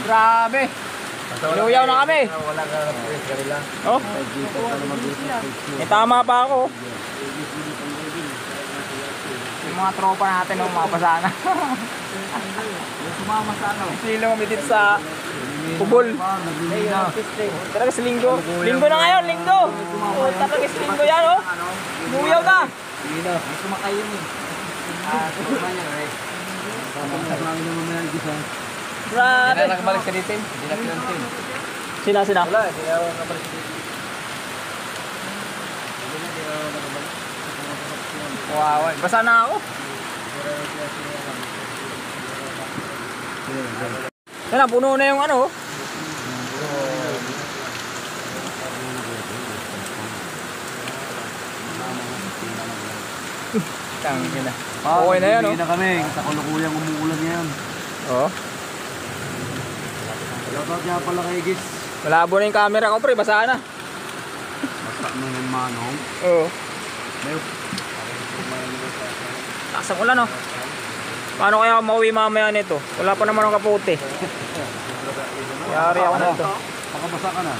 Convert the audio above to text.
Grabe. Inuyaw na kami. Wala ka na kanila. Oh. May tama pa ako. Yung mga tropa natin, oh, mga pasana. Sumama sa ano? Silong umitit sa kubol. Talaga sa linggo. Linggo na ngayon, linggo. Oh, talaga sa linggo yan, oh. Inuyaw na. Hindi na. May sumakay yun eh. Sumama niya, right? Sabi naman na yung gisa. Grabe. Hindi na nakabalik sa dito. Hindi na pinantin. Sila. Wala, hindi na nakabalik sa dito. Hindi na nakabalik. Wow, basa na ako. Yan na, puno na yung ano. Tangin na. Okay na yan, oh. Hindi na kami. Sa kulukuyang umuulan ngayon. Oo. Shoutout niya pala kay Gis. Malabo na yung camera ko, pre. Basa na. Basta na yung manong. Oo. Mayo. Taas ang ulan, oh. Paano kaya ako mauwi mamaya nito? Wala pa naman ang kapote. Yari ako na ito. Pakabasa ka na.